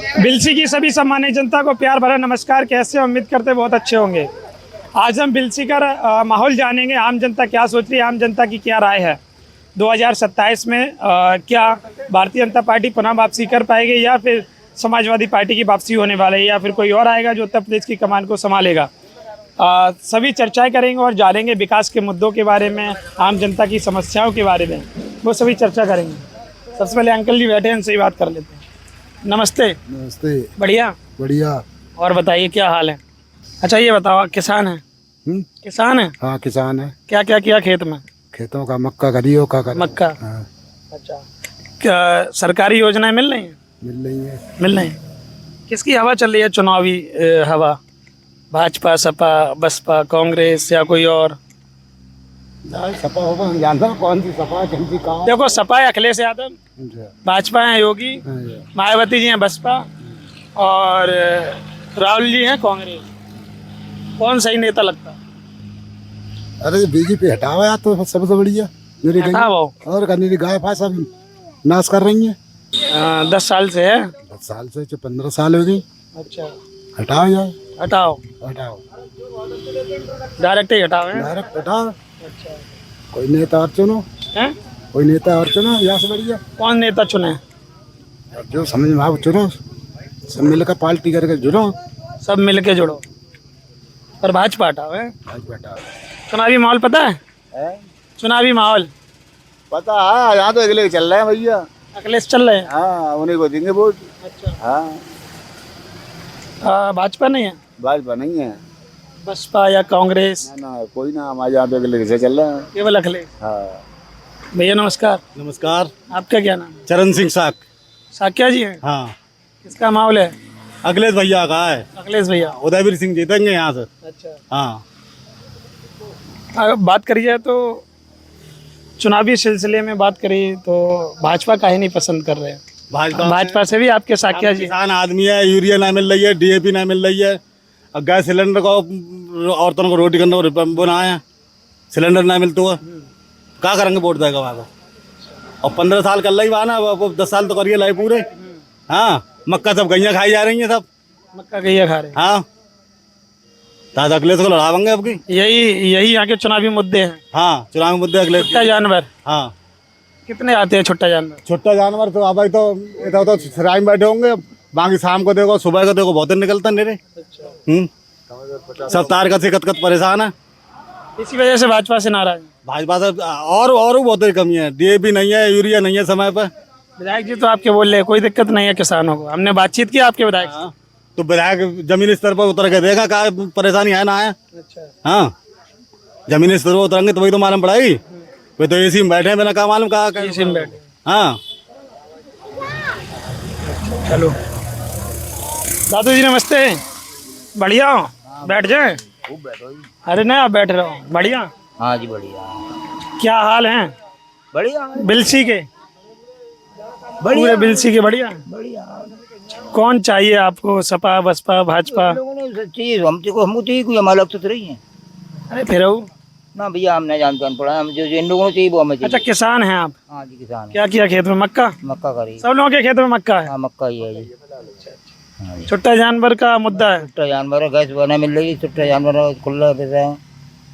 बिलसी की सभी सम्मानित जनता को प्यार भरा नमस्कार। कैसे हो? उम्मीद करते बहुत अच्छे होंगे। आज हम बिलसी का माहौल जानेंगे। आम जनता क्या सोच रही है, आम जनता की क्या राय है। 2027 में क्या भारतीय जनता पार्टी पुनः वापसी कर पाएगी या फिर समाजवादी पार्टी की वापसी होने वाली है या फिर कोई और आएगा जो उत्तर प्रदेश की कमान को संभालेगा। सभी चर्चाएं करेंगे और जानेंगे विकास के मुद्दों के बारे में, आम जनता की समस्याओं के बारे में, वो सभी चर्चा करेंगे। सबसे पहले अंकल जी बैठे हैं, इनसे ही बात कर लेते हैं। नमस्ते। नमस्ते। बढ़िया बढ़िया। और बताइए क्या हाल है? अच्छा ये बताओ, किसान है? किसान है? हाँ किसान है। क्या क्या किया खेत में? खेतों का मक्का करियो का कर। मक्का। हाँ। अच्छा, क्या सरकारी योजनाएं मिल रही हैं? मिल रही है। मिल रही हैं। किसकी हवा चल रही है चुनावी हवा? भाजपा, सपा, बसपा, कांग्रेस या कोई और? सपा होगा, हम जानते हैं कौन सी सपा कौन सी कहाँ। देखो, सपा है अखिलेश यादव, भाजपा है योगी, मायावती जी हैं बसपा और राहुल जी हैं कांग्रेस। कौन सही नेता लगता है? अरे बीजेपी हटाओ यार, तो सबसे बढ़िया। हटाओ। और करनी गाय फाय सब नाश कर रही है। 10 साल से है। 10 साल से 15 साल हो गई। अच्छा, हटाओ यार। हटाओ। हटाओ, डायरेक्ट ही हटाओ है? डायरेक्ट हटाओ। अच्छा कोई नेता और चुनो। हैं? कोई नेता और चुनो, यहाँ से बढ़िया। कौन नेता चुने? जो समझ में आओ चुनो, सब मिलकर पार्टी करके जुड़ो। सब मिलके जुड़ो, पर भाजपा हटाओ है? भाजपा हटाओ। चुनावी माहौल पता है? चुनावी माहौल पता है, यहाँ तो अगले चल रहे हैं भैया। अखिलेश चल रहे हैं। हाँ, उन्हीं को देंगे वोट। अच्छा। हाँ, भाजपा नहीं है? भाजपा नहीं है। बसपा या कांग्रेस? ना कोई ना, हमारे यहाँ पे अगले से चल रहा है। केवल अखिलेश। हाँ। भैया नमस्कार। नमस्कार। आपका क्या नाम है? चरण सिंह साक। साक्या जी हैं? हाँ, किसका माहौल है? अखिलेश भैया का है। अखिलेश भैया। उदयवीर सिंह जीतेंगे यहाँ से। अच्छा, हाँ, अगर बात करी जाए तो चुनावी सिलसिले में बात करी तो भाजपा का ही नहीं पसंद कर रहे हैं। भाजपा से भी आपके साक्या जी? किसान आदमी है, यूरिया ना मिल रही है, डीएपी ना मिल रही है, और गैस सिलेंडर को औरतों को रोटी करने को बनाया, सिलेंडर ना मिलते हुआ क्या करेंगे? वोट देगा वहाँ को। और 15 साल कर ली वहाँ ना, 10 साल तो करिए लाई पूरे। हाँ, मक्का सब गैया खाई जा रही है, सब मक्का गैया खा रहे हैं। हाँ, ताजा अखिलेश को लड़ावेंगे अब की। यही यहाँ के चुनावी मुद्दे हैं। हाँ, चुनावी मुद्दे अखिलेश। छुट्टा जानवर हाँ, कितने आते हैं? छुट्टा जानवर? छोटा जानवर तो अब तो इधर तो सराय में बैठे होंगे, बाकी शाम को देखो, सुबह को देखो, बहुत निकलता मेरे। सब तार का से कत परेशान है। इसी वजह से भाजपा से नाराज हैं। भाजपा से और बहुत कमी है, डीएपी नहीं है, यूरिया नहीं है समय पर। विधायक जी तो आपके बोल रहे हैं कोई दिक्कत नहीं है किसानों को। हमने बातचीत की आपके विधायक से। हाँ, तो विधायक जमीनी स्तर पर उतर के देखा क्या परेशानी है ना है। अच्छा। हाँ, जमीनी स्तर पर उतरेंगे तो वही तो मालूम पड़ेगी। वे तो एसी में बैठे हैं, बिना क्या मालूम कहा। इसी में बैठे। हाँ, चलो दादू जी नमस्ते। बढ़िया हो? बैठ जाए। अरे नहीं, आप बैठ रहे हो? बढ़िया। हाँ जी बढ़िया। क्या हाल है? बढ़िया बिलसी के? पूरे बिलसी के बढ़िया। कौन चाहिए आपको? सपा, बसपा, भाजपा? लोगों ने चाहिए हमको तो ही कोई हमारा लगता तो रही है अरे फिर ना भैया, हम नहीं जानते, अनपढ़ हम जो इन लोगों को चाहिए वो हमें चाहिए। अच्छा, किसान हैं आप? हाँ जी किसान है। क्या किया खेत में? मक्का? मक्का करी। सब लोगों के खेत में मक्का है? हाँ मक्का ही है जी। हाँ जी। छुट्टा जानवर का मुद्दा है। छुट्टा जानवर गैस बना मिल रही है, छुट्टा जानवर खुला फिर रहे हैं।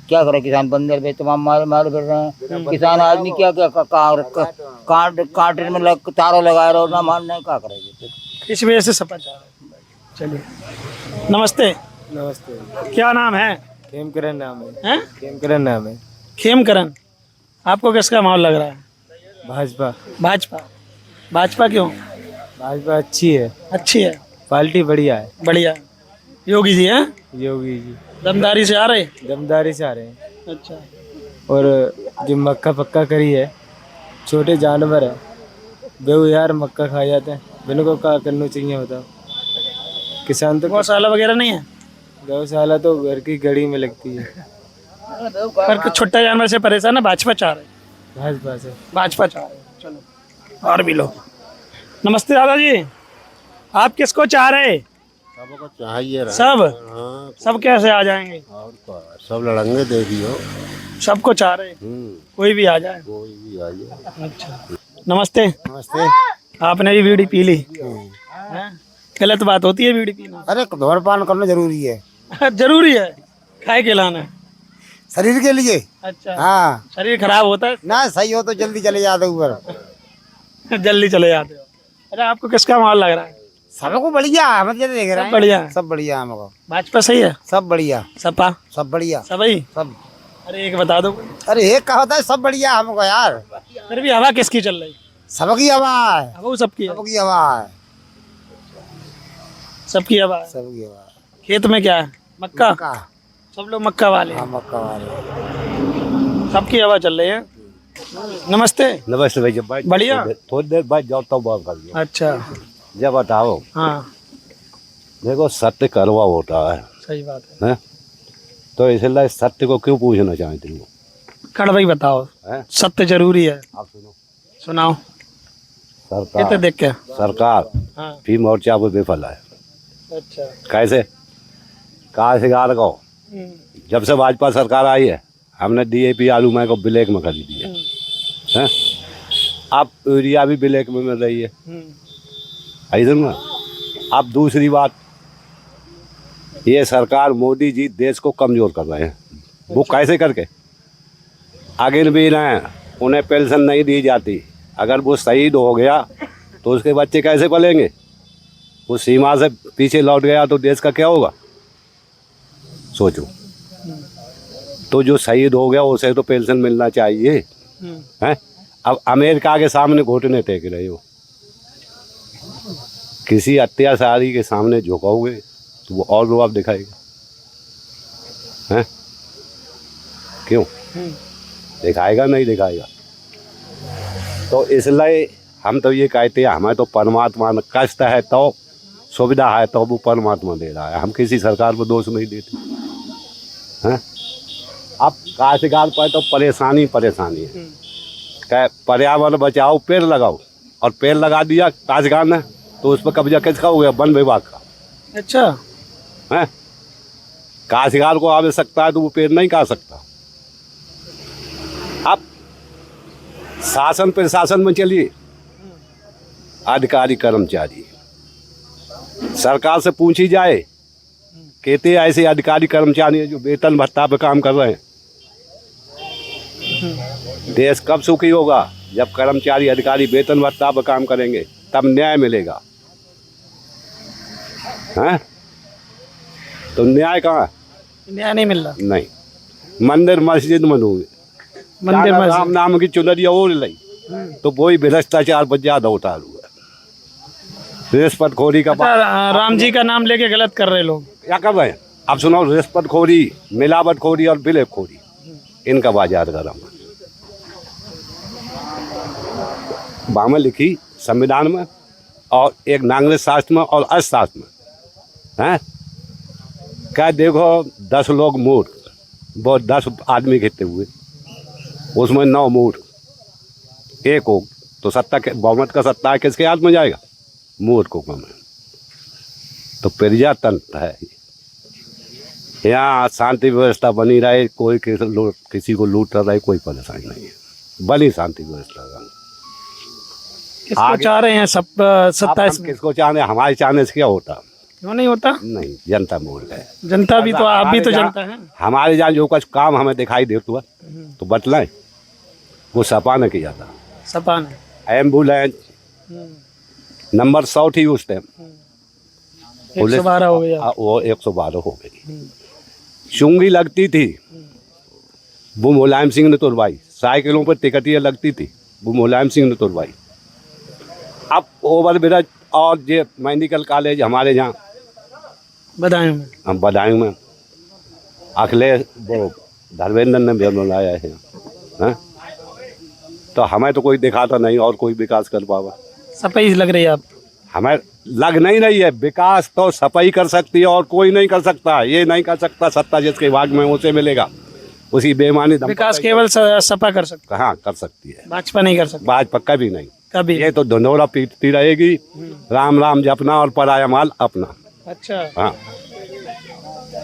क्या करे किसान? बंदर पे तमाम मार फिर रहे हैं। किसान आदमी क्या क्या कांटे में तारों लगाए रहो ना, मान नहीं क्या करेगी। इस वजह से सपा चाह रहे हैं। चलिए नमस्ते। नमस्ते। क्या नाम है? खेमकरण नाम है। हैं? खेमकरण नाम है। खेमकरण। आपको किसका माहौल लग रहा है? भाजपा। भाजपा। भाजपा क्यों? भाजपा अच्छी है, अच्छी है, पार्टी बढ़िया है। बढ़िया। योगी जी हैं? योगी जी दमदारी से आ रहे? दमदारी से आ रहे हैं। अच्छा। और जो मक्का पक्का करी है, छोटे जानवर है वो यार मक्का खा जाते हैं, इनको क्या करना चाहिए बताओ? किसान तो गौशाला वगैरह नहीं है? गौशाला तो घर की गड़ी में लगती है। पर छोटा जानवर से परेशान है, भाजपा चाह रहे हैं। भाजपा से। भाजपा चाह रहे हैं। चलो और भी लोग। नमस्ते दादाजी, आप किसको चाह रहे? सबको चाहिए रहा। सब? हाँ, सब कैसे आ जाएंगे? और क्या, सब लड़ेंगे देखियो। सबको चाह रहे? कोई भी आ जाए? कोई भी आइए। अच्छा। नमस्ते। नमस्ते। आपने भी बीड़ी पी ली? हैं? गलत बात होती है बीड़ी पीना? अरे धूम्रपान करना जरूरी है, जरूरी है, खाए के लाना है। शरीर के लिए। अच्छा, हाँ शरीर खराब होता है, ना, सही हो तो जल्दी चले जाते ऊपर। जल्दी चले जाते हो। अरे आपको किसका माहौल लग रहा है? सबको बढ़िया, हम जैसे देख रहे सब हैं। बढ़िया है। सब बढ़िया हमको। भाजपा सही है? सब बढ़िया, सपा सब बढ़िया, सभी? सब। अरे एक बता दो। अरे एक का होता है सब बढ़िया हमको यार। फिर भी हवा किसकी चल रही? सबकी हवा है, हवा सबकी है, सबकी हवा है, सबकी हवा है। सबकी हवा है। खेत में क्या है? मक्का? का सब लोग मक्का वाले हैं। हाँ, मक्का वाले। सबकी हवा चल रही है। नमस्ते। नमस्ते भैया, भाई बढ़िया? थोड़ी देर बाद जाता हूँ बात कर। अच्छा, जब बताओ, हाँ देखो सत्य करवा होता सही बात है। है, तो इसलिए सत्य को क्यों पूछना चाहते हो? कड़वाई बताओ, हैं? सत्य जरूरी है। आप सुनो, सुनाओ। ये तो सरकार देख के। सरकार हाँ। फी मोर्चा पर विफल है। अच्छा। कैसे? काश्तकार को जब से भाजपा सरकार आई है, हमने DAP आलू में को ब्लैक में खरीदी है, हैं? अब यूरिया भी ब्लैक में मिल रही है, ऐसा ना। अब दूसरी बात, ये सरकार मोदी जी देश को कमजोर कर रहे हैं। वो कैसे करके? आगे भी ना, उन्हें पेंशन नहीं दी जाती। अगर वो शहीद हो गया तो उसके बच्चे कैसे पलेंगे? वो सीमा से पीछे लौट गया तो देश का क्या होगा? सोचो। तो जो शहीद हो गया उसे तो पेंशन मिलना चाहिए, हैं? अब अमेरिका के सामने घुटने टेक रहे हो। किसी अत्याचारी के सामने झुकाओगे तो वो और रुआब दिखाएगा, हैं? क्यों दिखाएगा? नहीं दिखाएगा। तो इसलिए हम तो ये कहते हैं, हमें तो परमात्मा ने कष्ट है तो सुविधा है तो वो परमात्मा दे रहा है, हम किसी सरकार को दोष नहीं देते, हैं? अब काश्तकार पर तो परेशानी परेशानी है। क्या पर्यावरण बचाओ, पेड़ लगाओ, और पेड़ लगा दिया काश्तकार ने तो उस पर कब्जा किसका हो गया? वन विभाग का। अच्छा, है, काश्तकार को आवश्यकता है तो वो पेड़ नहीं काट सकता। अब शासन प्रशासन में चलिए, अधिकारी कर्मचारी, सरकार से पूछी जाए, कहते ऐसे अधिकारी कर्मचारी हैं जो वेतन भत्ता पे काम कर रहे हैं। देश कब सुखी होगा? जब कर्मचारी अधिकारी वेतन भत्ता पे काम करेंगे, तब न्याय मिलेगा, हैं? तो न्याय कहाँ है? न्याय नहीं मिल रहा। नहीं। मंदिर मस्जिद में होंगे, मंदिर राम मस्जिद। नाम की चुनरिया ओढ़ ली तो वही भ्रष्टाचार पर ज्यादा उतार हुआ, रिश्वतखोरी का। अच्छा, राम जी का नाम लेके गलत कर रहे लोग। क्या कर रहे हैं? अब सुनो, रिश्वतखोरी, मिलावटखोरी और ब्लैकखोरी, इनका बाजार गरम। में लिखी संविधान में और एक नागरिक शास्त्र में और अर्थशास्त्र में, हैं? क्या देखो, 10 लोग मूर्ख, वो 10 आदमी घेते हुए, उसमें 9 मूर्ख, एक हो तो सत्ता के बहुमत का सत्ता है किसके हाथ में जाएगा? मूर्खों में। तो प्रजातंत्र है यहाँ, शांति व्यवस्था बनी रहे, कोई किसी को लूट रहा, कोई परेशानी नहीं है, बनी शांति व्यवस्था। किसको चाह रहे हैं सब सत्ता? हम किसको चाहने? हमारे चाहने से क्या होता? क्यों नहीं होता? नहीं, जनता बोल रहे। जनता भी तो, आप भी तो जनता है। हमारे जहाँ जो कुछ काम हमें दिखाई देता है तो बतलाएं, वो सपा ने किया था। सपा ने एम्बुलेंस नंबर 100 थी उस टाइम, 112 हो गया, वो 112 हो गई। चुंगी लगती थी, वो मुलायम सिंह ने तुरवाई। साइकिलों पर टिकटियाँ लगती थी, वो मुलायम सिंह ने तुरवाई। अब ओवर ब्रिज और ये मेडिकल कॉलेज हमारे यहाँ बदायूं में, हम बदायूं में अखिलेश वो धर्मेंद्र ने भी बनाया है, हैं? तो हमें तो कोई दिखाता नहीं और कोई विकास कर पावा। सफाई लग रही है आप? हमें लग नहीं रही है। विकास तो सफाई कर सकती है और कोई नहीं कर सकता। ये नहीं कर सकता, सत्ता जिसके भाग में उसे मिलेगा, उसी बेईमानी। विकास केवल सपा कर सकता? हाँ, कर सकती है, भाजपा नहीं कर सकती। भाजपा कभी नहीं, कभी। ये तो धंधोरा पीटती रहेगी, राम राम जपना और पराया माल अपना। अच्छा, हाँ,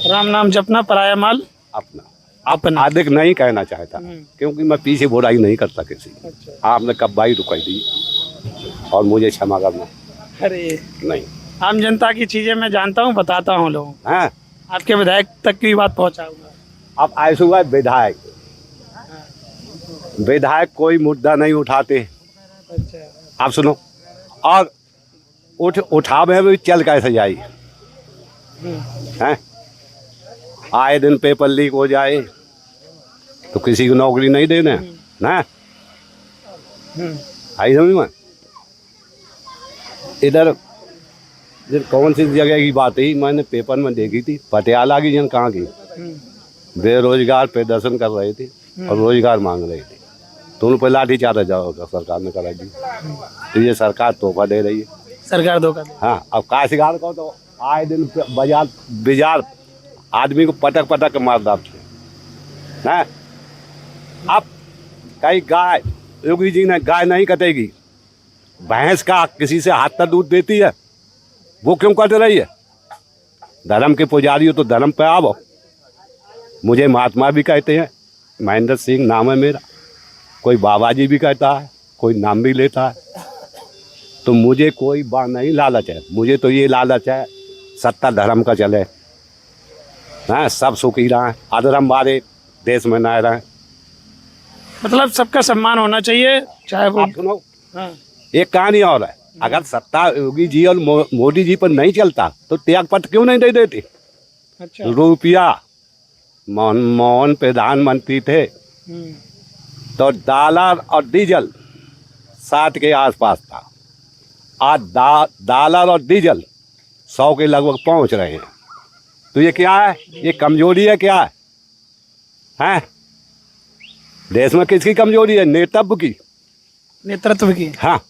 राम नाम जपना, पराया माल अपना। अपना। अधिक नहीं कहना चाहता क्योंकि मैं पीछे बुराई नहीं करता किसी। अच्छा। आपने कब्बाई रुकाई दी और मुझे क्षमा करना अरे नहीं। आम जनता की चीजें मैं जानता हूँ, बताता हूँ लोगों को। हैं आपके विधायक तक की बात पहुँचाऊंगा। अब ऐसे हुआ विधायक विधायक कोई मुद्दा नहीं उठाते। अच्छा। आप सुनो, और उठावे भी चल कैसे जाई हैं? आए दिन पेपर लीक हो जाए तो किसी को नौकरी नहीं देने ना। आई समझ में? इधर कौन सी जगह की बात है, मैंने पेपर में देखी थी, पटियाला की जन कहाँ की बेरोजगार प्रदर्शन कर रहे थे और रोजगार मांग रहे थे, तो उन पर लाठी चार्ज जाओगा सरकार ने करा दी। तो ये सरकार तोहफा दे रही है, सरकार धोखा दे। हाँ। अब काश्तकार को तो आए दिन बाजार आदमी को पटक पटक के मार डालते हैं। अब कई गाय, योगी जी ने गाय नहीं कटेगी, भैंस का किसी से हाथ तक दूध देती है, वो क्यों कट रही है? धर्म के पुजारी हो तो धर्म पे आओ। मुझे महात्मा भी कहते हैं, महेंद्र सिंह नाम है मेरा, कोई बाबा जी भी कहता है, कोई नाम भी लेता है। तो मुझे कोई बात नहीं लालच है, मुझे तो ये लालच है सत्ता धर्म का चले, हाँ, सब सुखी रहें, अधर्म वाले देश में ना रहें। मतलब सबका सम्मान होना चाहिए, चाहे वो। आप सुनो, हाँ। एक कहानी और है, अगर सत्ता योगी जी और मोदी जी पर नहीं चलता तो त्याग पत्र क्यों नहीं दे देते? अच्छा। रुपया मोहन प्रधानमंत्री थे तो डॉलर और डीजल 60 के आसपास था, आज डॉलर और डीजल 100 के लगभग पहुंच रहे हैं। तो ये क्या है? ये कमजोरी है क्या है? हैं? देश में किसकी कमजोरी है? नेतृत्व की, नेतृत्व की। हाँ।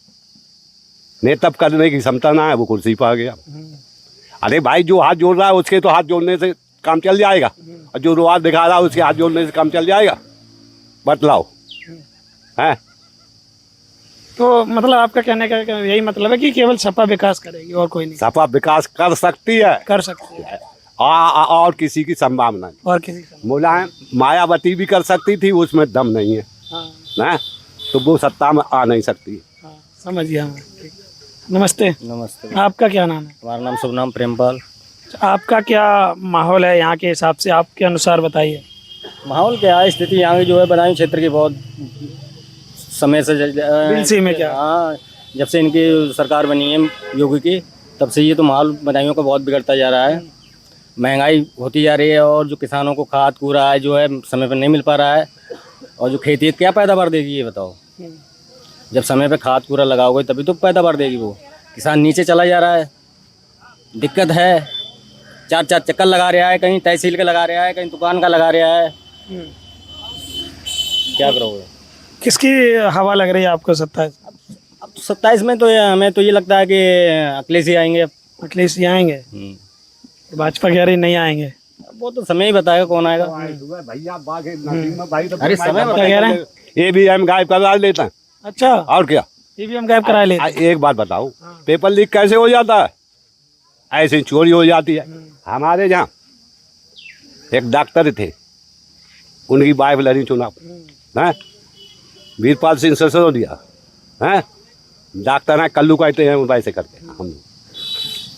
नेतृत्व करने की क्षमता ना है, वो कुर्सी पर आ गया। अरे भाई, जो हाथ जोड़ रहा है उसके तो हाथ जोड़ने से काम चल जाएगा, और जो रुआब दिखा रहा है उसके हाथ जोड़ने से काम चल जाएगा? बतलाओ हैं? तो मतलब आपका कहने का यही मतलब है कि केवल सपा विकास करेगी और कोई नहीं? सपा विकास कर सकती है, कर सकती है, और किसी की संभावना नहीं। और किसी का। मुलायम मायावती भी कर सकती थी, उसमें दम नहीं है हाँ। ना, तो वो सत्ता में आ नहीं सकती। हाँ, समझ गया मैं। ठीक। नमस्ते। नमस्ते। आपका क्या नाम है? हमारा नाम शुभ नाम प्रेमपाल। आपका क्या माहौल है यहाँ के हिसाब से, आपके अनुसार बताइए। माहौल क्या है, स्थिति यहाँ की जो है बदायूं क्षेत्र की बहुत समय से बिलसी में क्या? हाँ, जब से इनकी सरकार बनी है योगी की, तब से ये तो माहौल बदायूं का बहुत बिगड़ता जा रहा है। महंगाई होती जा रही है, और जो किसानों को खाद कूड़ा है जो है समय पर नहीं मिल पा रहा है, और जो खेती है क्या पैदावार देगी ये बताओ? जब समय पे खाद कूड़ा लगाओगे तभी तो पैदावार देगी वो। किसान नीचे चला जा रहा है, दिक्कत है। 4-4 चक्कर लगा रहा है, कहीं तहसील का लगा रहा है, कहीं दुकान का लगा रहा है, क्या करोगे? किसकी हवा लग रही है आपको 27? अब तो 27 में तो हमें तो ये लगता है कि अखिलेश ही आएंगे। अखिलेश जी आएंगे? भाजपा कह रही नहीं आएंगे। वो तो समय ही बताएगा कौन आएगा। भैया भाई, अरे समय क्या कह रहे हैं? EVM गायब करवा लेता है, अच्छा, और क्या? ईवीएम गायब करा ले। एक बात बताओ, पेपर लीक कैसे हो जाता है? ऐसे ही चोरी हो जाती है। हमारे यहाँ एक डॉक्टर थे, उनकी वाइफ लड़ी चुनाव, हैं? वीरपाल सिंह सिसोदिया, हैं? डॉक्टर हैं, कल्लू कहते हैं, वैसे करते हैं हम।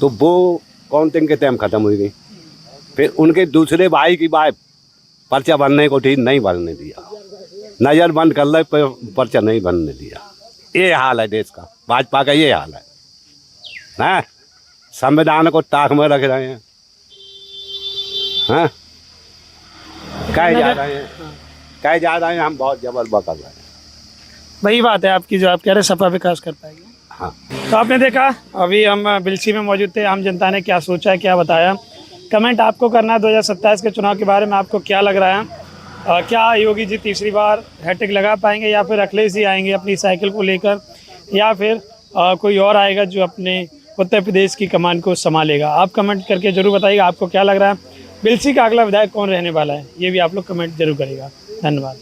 तो वो काउंटिंग के टाइम खत्म हो गई, फिर उनके दूसरे भाई की वाइफ पर्चा भरने को ठीक नहीं भरने दिया, नज़र बंद कर ले, पर्चा नहीं भरने दिया। ये हाल है देश का, भाजपा का ये हाल है, हैं? संविधान को ताक में रख रहे हैं, हैं? कहे जा रहे हैं हम बहुत जबरदस्त कर रहे हैं। वही बात है आपकी जो आप कह रहे हैं, सपा विकास कर पाएगी। हाँ। तो आपने देखा, अभी हम बिलसी में मौजूद थे, आम जनता ने क्या सोचा है, क्या बताया। कमेंट आपको करना है 2027 के चुनाव के बारे में, आपको क्या लग रहा है? क्या योगी जी तीसरी बार हैट्रिक लगा पाएंगे, या फिर अखिलेश जी आएंगे अपनी साइकिल को लेकर, या फिर कोई और आएगा जो अपने उत्तर प्रदेश की कमान को संभालेगा? आप कमेंट करके जरूर बताइएगा आपको क्या लग रहा है। बिलसी का अगला विधायक कौन रहने वाला है, ये भी आप लोग कमेंट जरूर करिएगा। धन्यवाद।